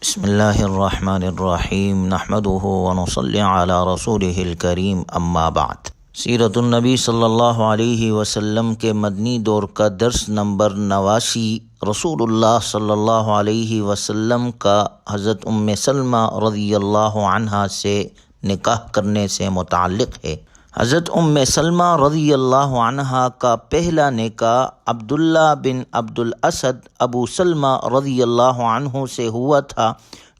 بسم اللہ الرحمن الرحیم نحمده ونصلی علی رسوله الکریم اما بعد۔ سیرت النبی صلی اللہ علیہ وسلم کے مدنی دور کا درس نمبر 89 رسول اللہ صلی اللہ علیہ وسلم کا حضرت سلمہ رضی اللہ عنہا سے نکاح کرنے سے متعلق ہے۔ حضرت سلمہ رضی اللہ عنہا کا پہلا نکاح عبداللہ بن عبد الاسد ابو سلمہ رضی اللہ عنہ سے ہوا تھا،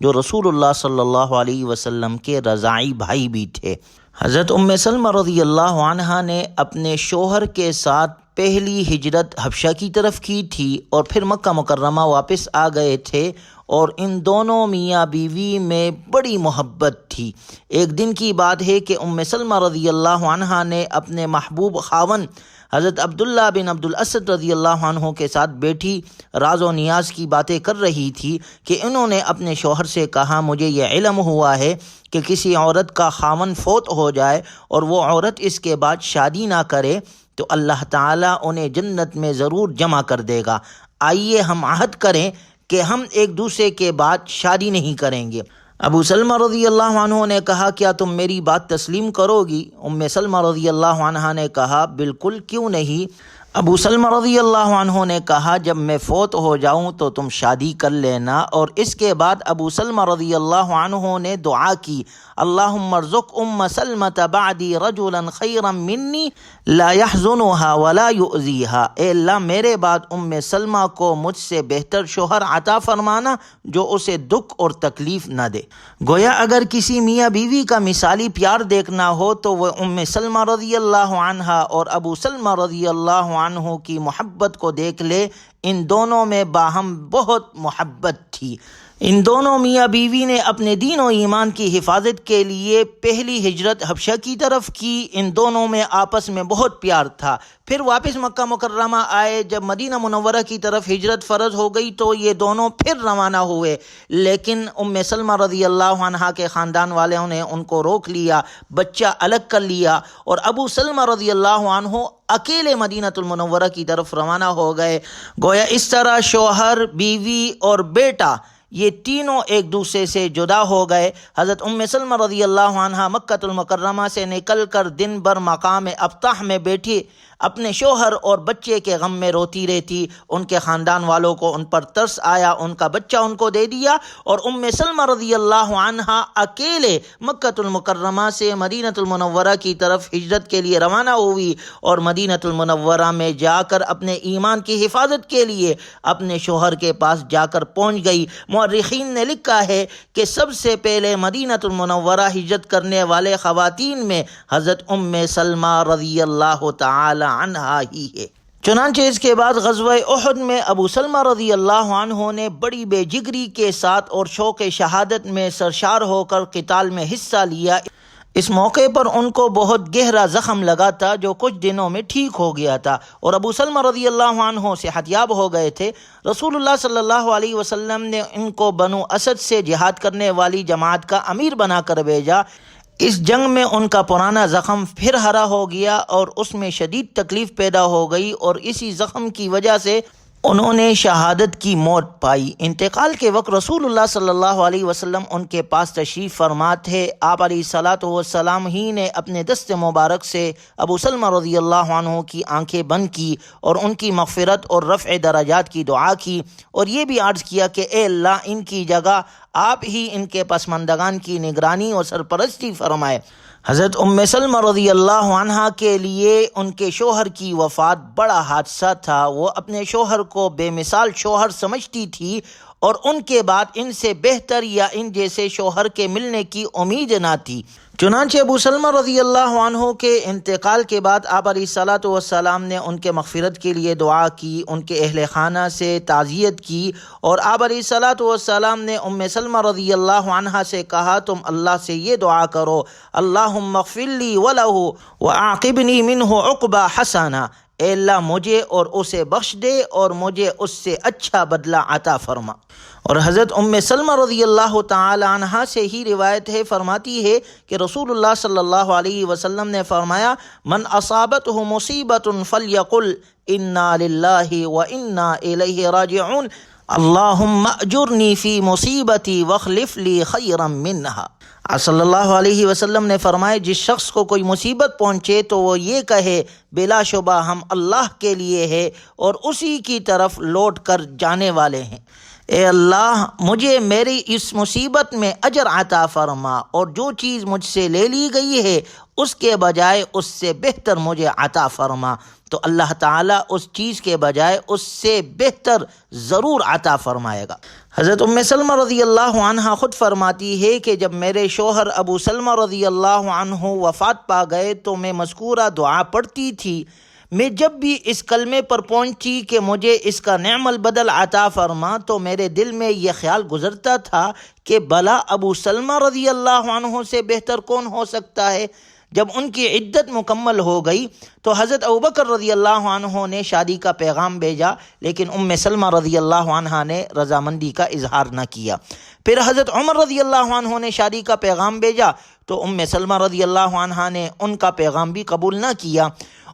جو رسول اللہ صلی اللہ علیہ وسلم کے رضاعی بھائی بھی تھے۔ حضرت سلمہ رضی اللہ عنہا نے اپنے شوہر کے ساتھ پہلی ہجرت حبشہ کی طرف کی تھی اور پھر مکہ مکرمہ واپس آ گئے تھے، اور ان دونوں میاں بیوی میں بڑی محبت تھی۔ ایک دن کی بات ہے کہ سلمہ رضی اللہ عنہا نے اپنے محبوب خاوند حضرت عبداللہ بن عبد الاسد رضی اللہ عنہ کے ساتھ بیٹھی راز و نیاز کی باتیں کر رہی تھی کہ انہوں نے اپنے شوہر سے کہا، مجھے یہ علم ہوا ہے کہ کسی عورت کا خاوند فوت ہو جائے اور وہ عورت اس کے بعد شادی نہ کرے تو اللہ تعالیٰ انہیں جنت میں ضرور جمع کر دے گا۔ آئیے ہم عہد کریں کہ ہم ایک دوسرے کے بعد شادی نہیں کریں گے۔ ابو سلمہ رضی اللہ عنہ نے کہا، کیا تم میری بات تسلیم کرو گی؟ سلمہ رضی اللہ عنہ نے کہا، بالکل، کیوں نہیں۔ ابو سلمہ رضی اللہ عنہ نے کہا، جب میں فوت ہو جاؤں تو تم شادی کر لینا۔ اور اس کے بعد ابو سلمہ رضی اللہ عنہ نے دعا کی، اللہم ارزق سلمۃ بعدی رجلا خیرا منی لا یحزنها ولا یؤذیها، اے اللہ میرے بعد سلمہ کو مجھ سے بہتر شوہر عطا فرمانا جو اسے دکھ اور تکلیف نہ دے۔ گویا اگر کسی میاں بیوی کا مثالی پیار دیکھنا ہو تو وہ سلمہ رضی اللہ عنہا اور ابو سلمہ رضی اللہ عنہ کی محبت کو دیکھ لے۔ ان دونوں میں باہم بہت محبت تھی۔ ان دونوں میاں بیوی نے اپنے دین و ایمان کی حفاظت کے لیے پہلی ہجرت حبشہ کی طرف کی۔ ان دونوں میں آپس میں بہت پیار تھا۔ پھر واپس مکہ مکرمہ آئے۔ جب مدینہ منورہ کی طرف ہجرت فرض ہو گئی تو یہ دونوں پھر روانہ ہوئے، لیکن سلمہ رضی اللہ عنہا کے خاندان والوں نے ان کو روک لیا، بچہ الگ کر لیا، اور ابو سلمہ رضی اللہ عنہ اکیلے مدینہ المنورہ کی طرف روانہ ہو گئے۔ گویا اس طرح شوہر، بیوی اور بیٹا یہ تینوں ایک دوسرے سے جدا ہو گئے۔ حضرت سلمہ رضی اللہ عنہا مکہ المکرمہ سے نکل کر دن بھر مقام ابطح میں بیٹھی اپنے شوہر اور بچے کے غم میں روتی رہتی۔ ان کے خاندان والوں کو ان پر ترس آیا، ان کا بچہ ان کو دے دیا، اور سلمہ رضی اللہ عنہا اکیلے مکہ المکرمہ سے مدینہ المنورہ کی طرف ہجرت کے لیے روانہ ہوئی، اور مدینہ المنورہ میں جا کر اپنے ایمان کی حفاظت کے لیے اپنے شوہر کے پاس جا کر پہنچ گئی۔ مورخین نے لکھا ہے کہ سب سے پہلے مدینہ المنورہ ہجرت کرنے والے خواتین میں حضرت سلمہ رضی اللہ تعالی عنہا ہی ہے۔ چنانچہ اس کے بعد غزوہ احد میں ابو سلمہ رضی اللہ عنہ نے بڑی بے جگری کے ساتھ اور شوق شہادت میں سرشار ہو کر قتال میں حصہ لیا۔ اس موقع پر ان کو بہت گہرا زخم لگا تھا جو کچھ دنوں میں ٹھیک ہو گیا تھا، اور ابو سلمہ رضی اللہ عنہ صحت یاب ہو گئے تھے۔ رسول اللہ صلی اللہ علیہ وسلم نے ان کو بنو اسد سے جہاد کرنے والی جماعت کا امیر بنا کر بھیجا۔ اس جنگ میں ان کا پرانا زخم پھر ہرا ہو گیا اور اس میں شدید تکلیف پیدا ہو گئی، اور اسی زخم کی وجہ سے انہوں نے شہادت کی موت پائی۔ انتقال کے وقت رسول اللہ صلی اللہ علیہ وسلم ان کے پاس تشریف فرما تھے۔ آپ علیہ الصلاۃ والسلام ہی نے اپنے دست مبارک سے ابو سلمہ رضی اللہ عنہ کی آنکھیں بند کی اور ان کی مغفرت اور رفع درجات کی دعا کی، اور یہ بھی عرض کیا کہ اے اللہ، ان کی جگہ آپ ہی ان کے پسماندگان کی نگرانی اور سرپرستی فرمائے۔ حضرت سلمہ رضی اللہ عنہا کے لیے ان کے شوہر کی وفات بڑا حادثہ تھا۔ وہ اپنے شوہر کو بے مثال شوہر سمجھتی تھی، اور ان کے بعد ان سے بہتر یا ان جیسے شوہر کے ملنے کی امید نہ تھی۔ چنانچہ ابو سلمہ رضی اللہ عنہ کے انتقال کے بعد آپ علیہ الصلاۃ والسلام نے ان کے مغفرت کے لیے دعا کی، ان کے اہل خانہ سے تعزیت کی، اور آپ علیہ الصلاۃ والسلام نے سلمہ رضی اللہ عنہا سے کہا، تم اللہ سے یہ دعا کرو، اللہم اغفر لی ولہ وعاقبنی منہ عقبہ حسنہ، اے اللہ مجھے اور اسے بخش دے اور مجھے اس سے اچھا بدلہ عطا فرما۔ اور حضرت سلمہ رضی اللہ تعالی عنہا سے ہی روایت ہے، فرماتی ہے کہ رسول اللہ صلی اللہ علیہ وسلم نے فرمایا، من اصابتہ مصیبت فلیقل انا للہ وانا الیہ راجعون، اللہم اجرنی فی مصیبتی واخلف لی خیرا منہا۔ آپ صلی اللہ علیہ وسلم نے فرمایا جس شخص کو کوئی مصیبت پہنچے تو وہ یہ کہے بلا شبہ ہم اللہ کے لیے ہے اور اسی کی طرف لوٹ کر جانے والے ہیں۔ اے اللہ مجھے میری اس مصیبت میں اجر عطا فرما اور جو چیز مجھ سے لے لی گئی ہے اس کے بجائے اس سے بہتر مجھے عطا فرما۔ تو اللہ تعالیٰ اس چیز کے بجائے اس سے بہتر ضرور عطا فرمائے گا۔ حضرت ام سلمہ رضی اللہ عنہ خود فرماتی ہے کہ جب میرے شوہر ابو سلمہ رضی اللہ عنہ وفات پا گئے تو میں مذکورہ دعا پڑھتی تھی۔ میں جب بھی اس کلمے پر پہنچی کہ مجھے اس کا نعم البدل عطا فرما تو میرے دل میں یہ خیال گزرتا تھا کہ بھلا ابو سلمہ رضی اللہ عنہ سے بہتر کون ہو سکتا ہے۔ جب ان کی عدت مکمل ہو گئی تو حضرت ابوبکر رضی اللہ عنہ نے شادی کا پیغام بھیجا، لیکن ام سلمہ رضی اللہ عنہ نے رضامندی کا اظہار نہ کیا۔ پھر حضرت عمر رضی اللہ عنہ نے شادی کا پیغام بھیجا تو ام سلمہ رضی اللہ عنہ نے ان کا پیغام بھی قبول نہ کیا۔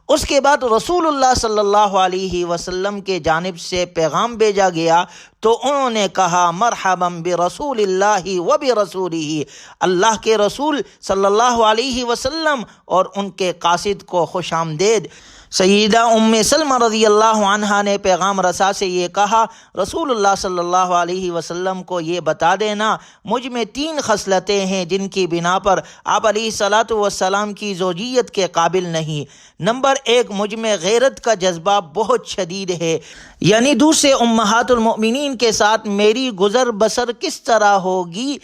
اس کے بعد رسول اللہ صلی اللہ علیہ وسلم کے جانب سے پیغام بھیجا گیا تو انہوں نے کہا مرحبا برسول اللہ و برسولہ، اللہ کے رسول صلی اللہ علیہ وسلم اور ان کے قاصد کو خوش آمدید۔ سیدہ ام سلمہ رضی اللہ عنہا نے پیغام رسا سے یہ کہا رسول اللہ صلی اللہ علیہ وسلم کو یہ بتا دینا مجھ میں 3 خصلتیں ہیں جن کی بنا پر آپ علیہ الصلاۃ والسلام کی زوجیت کے قابل نہیں۔ نمبر 1، مجھ میں غیرت کا جذبہ بہت شدید ہے، یعنی دوسرے امہات المؤمنین کے ساتھ میری گزر بسر کس طرح ہوگی،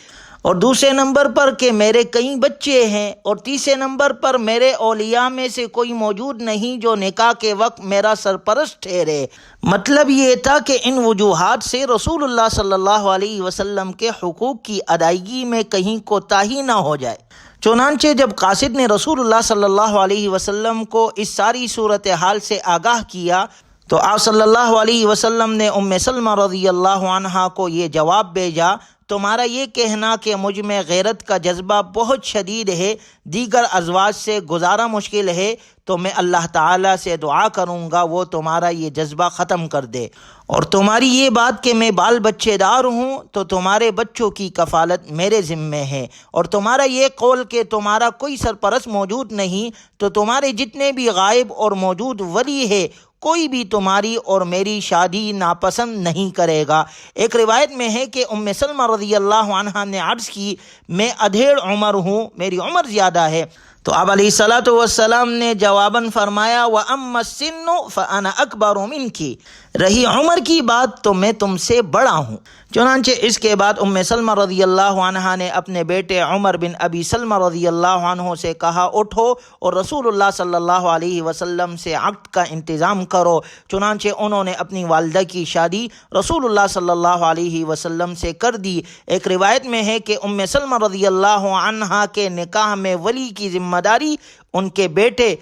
اور دوسرے نمبر پر کہ میرے کئی بچے ہیں، اور تیسرے نمبر پر میرے اولیاء میں سے کوئی موجود نہیں جو نکاح کے وقت میرا سرپرست ٹھہرے۔ مطلب یہ تھا کہ ان وجوہات سے رسول اللہ صلی اللہ علیہ وسلم کے حقوق کی ادائیگی میں کہیں کوتاہی نہ ہو جائے۔ چنانچہ جب قاصد نے رسول اللہ صلی اللہ علیہ وسلم کو اس ساری صورتحال سے آگاہ کیا تو آپ صلی اللہ علیہ وسلم نے ام سلمہ رضی اللہ عنہا کو یہ جواب بھیجا تمہارا یہ کہنا کہ مجھ میں غیرت کا جذبہ بہت شدید ہے، دیگر ازواج سے گزارا مشکل ہے، تو میں اللہ تعالیٰ سے دعا کروں گا وہ تمہارا یہ جذبہ ختم کر دے، اور تمہاری یہ بات کہ میں بال بچے دار ہوں تو تمہارے بچوں کی کفالت میرے ذمے ہے، اور تمہارا یہ قول کہ تمہارا کوئی سرپرست موجود نہیں تو تمہارے جتنے بھی غائب اور موجود ولی ہے کوئی بھی تمہاری اور میری شادی ناپسند نہیں کرے گا۔ ایک روایت میں ہے کہ ام سلمہ رضی اللہ عنہا نے عرض کی میں ادھیڑ عمر ہوں، میری عمر زیادہ ہے، تو آپ علیہ الصلاۃ والسلام نے جواباً فرمایا وَأَمَّا السِّنُّ فَأَنَا أَكْبَرُ مِنْكِ، رہی عمر کی بات تو میں تم سے بڑا ہوں۔ چنانچہ اس کے بعد ام سلمہ رضی اللہ عنہا نے اپنے بیٹے عمر بن ابی سلمہ رضی اللہ عنہ سے کہا اٹھو اور رسول اللہ صلی اللہ علیہ وسلم سے عقد کا انتظام کرو۔ چنانچہ انہوں نے اپنی والدہ کی شادی رسول اللہ صلی اللہ علیہ وسلم سے کر دی۔ ایک روایت میں ہے کہ ام سلمہ رضی اللہ عنہا کے نکاح میں ولی کی ذمہ داری ان کے بیٹے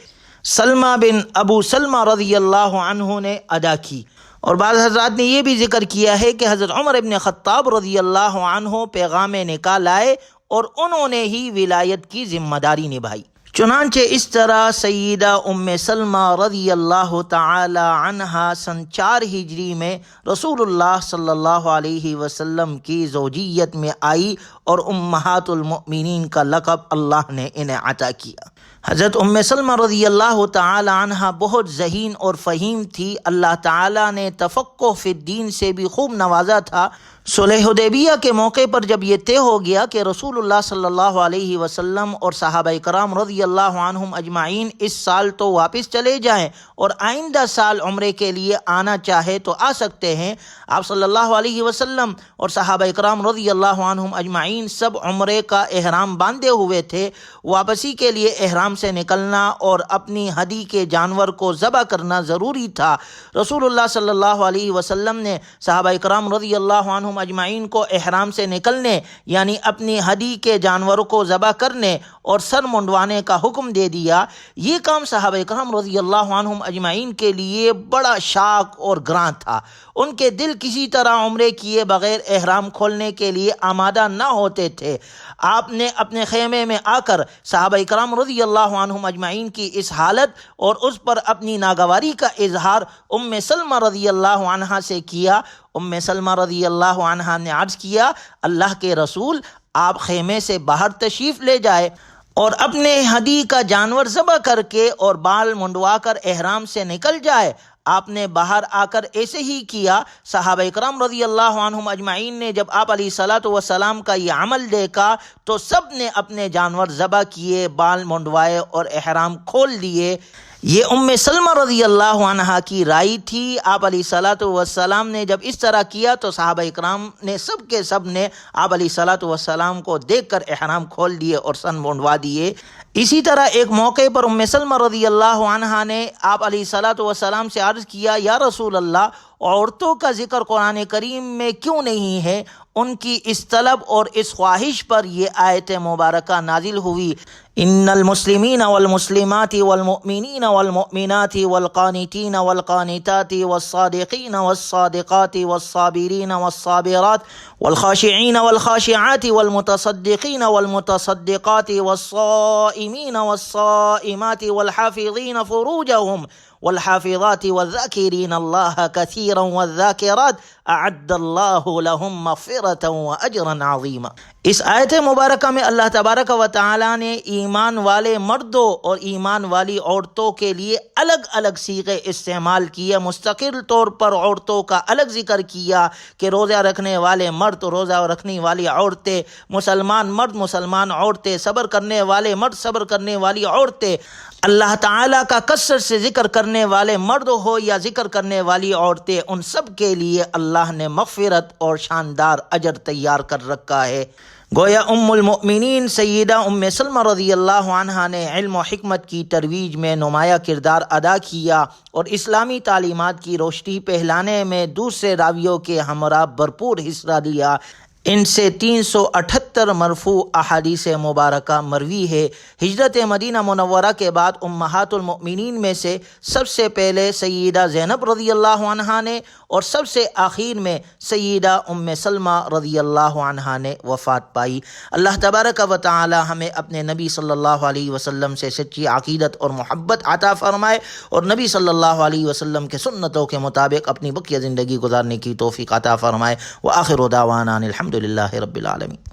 سلمہ بن ابو سلمہ رضی اللہ عنہ نے ادا کی، اور بعض حضرات نے یہ بھی ذکر کیا ہے کہ حضرت عمر ابن خطاب رضی اللہ عنہ پیغام نکاح لائے اور انہوں نے ہی ولایت کی ذمہ داری نبھائی۔ چنانچہ اس طرح سیدہ ام سلمہ رضی اللہ تعالی عنہا سن 4 ہجری میں رسول اللہ صلی اللہ علیہ وسلم کی زوجیت میں آئی اور امہات المؤمنین کا لقب اللہ نے انہیں عطا کیا۔ حضرت ام سلمہ رضی اللہ تعالی عنہا بہت ذہین اور فہیم تھی، اللہ تعالی نے تفقہ فی الدین سے بھی خوب نوازا تھا۔ صلح حدیبیہ کے موقع پر جب یہ طے ہو گیا کہ رسول اللہ صلی اللہ علیہ وسلم اور صحابہ کرام رضی اللہ عنہم اجمعین اس سال تو واپس چلے جائیں اور آئندہ سال عمرے کے لیے آنا چاہے تو آ سکتے ہیں، آپ صلی اللہ علیہ وسلم اور صحابہ کرام رضی اللہ عنہم اجمعین سب عمرے کا احرام باندھے ہوئے تھے۔ واپسی کے لیے احرام سے نکلنا اور اپنی ہدی کے جانور کو ذبح کرنا ضروری تھا۔ رسول اللہ صلی اللہ علیہ وسلم نے صحابہ کرام رضی اللہ عنہم اجمعین کو احرام سے نکلنے یعنی اپنی ہدی کے جانوروں کو ذبح کرنے اور سر منڈوانے کا حکم دے دیا۔ یہ کام صحابہ کرام رضی اللہ عنہم اجمعین کے لیے بڑا شاق اور گراں تھا۔ ان کے دل کسی طرح عمرے کیے بغیر احرام کھولنے کے لیے آمادہ نہ ہوتے تھے۔ آپ نے اپنے خیمے میں آ کر صحابہ کرام رضی اللہ عنہم اجمعین کی اس حالت اور اس پر اپنی ناگواری کا اظہار ام سلمہ رضی اللہ عنہا سے کیا۔ ام سلمہ رضی اللہ عنہا نے عرض کیا، اللہ کے رسول، آپ خیمے سے باہر تشریف لے جائے اور اپنے ہدی کا جانور ذبح کر کے اور بال منڈوا کر احرام سے نکل جائے۔ آپ نے باہر آ کر ایسے ہی کیا۔ صحابہ کرام رضی اللہ عنہم اجمعین نے جب آپ علیہ الصلاۃ والسلام کا یہ عمل دیکھا تو سب نے اپنے جانور ذبح کیے، بال منڈوائے اور احرام کھول دیے۔ یہ ام سلمہ رضی اللہ عنہا کی رائے تھی۔ آپ علیہ الصلاۃ والسلام نے جب اس طرح کیا تو صحابہ کرام نے سب کے سب نے آپ علیہ الصلاۃ والسلام کو دیکھ کر احرام کھول دیے اور سن منڈوا دیے۔ اسی طرح ایک موقع پر ام سلمہ رضی اللہ عنہا نے آپ علیہ الصلاۃ والسلام سے عرض کیا، یا رسول اللہ، عورتوں کا ذکر قرآن کریم میں کیوں نہیں ہے؟ ان کی اس طلب اور اس خواہش پر یہ آیت مبارکہ نازل ہوئی، ان المسلمین والمسلمات والمؤمنین والمؤمنات والقانتین والقانتات والصادقین والصادقات والصابرین والصابرات والخاشعین والخاشعات والمتصدقین والمتصدقات والصائمین والصائمات والحافظین فروجهم والحافظات والذاکرین اللہ کثیرا والذاکرات اعد اللہ لهم مغفرۃ واجرا عظیما۔ اس آیت مبارکہ میں اللہ تبارک و تعالی نے ایمان والے مردوں اور ایمان والی عورتوں کے لیے الگ الگ صیغے استعمال کیے۔ مستقل طور پر عورتوں کا الگ ذکر کیا کہ روزہ رکھنے والے مرد، روزہ رکھنے والی عورتیں، مسلمان مرد، مسلمان عورتیں، صبر کرنے والے مرد، صبر کرنے والی عورتیں، اللہ تعالیٰ کا کثرت سے ذکر کرنے والے مرد ہو یا ذکر کرنے والی عورتیں، ان سب کے لیے اللہ نے مغفرت اور شاندار اجر تیار کر رکھا ہے۔ گویا ام المؤمنین سیدہ ام سلمہ رضی اللہ عنہا نے علم و حکمت کی ترویج میں نمایاں کردار ادا کیا اور اسلامی تعلیمات کی روشنی پھیلانے میں دوسرے راویوں کے ہمراہ بھرپور حصہ لیا۔ ان سے 378 مرفوع احادیث مبارکہ مروی ہے۔ ہجرت مدینہ منورہ کے بعد امہات المؤمنین میں سے سب سے پہلے سیدہ زینب رضی اللہ عنہا نے اور سب سے آخر میں سیدہ ام سلمہ رضی اللہ عنہا نے وفات پائی۔ اللہ تبارک و تعالی ہمیں اپنے نبی صلی اللہ علیہ وسلم سے سچی عقیدت اور محبت عطا فرمائے اور نبی صلی اللہ علیہ وسلم کے سنتوں کے مطابق اپنی بقیہ زندگی گزارنے کی توفیق عطا فرمائے۔ وآخر دعوانا الحمد للہ رب العالمین۔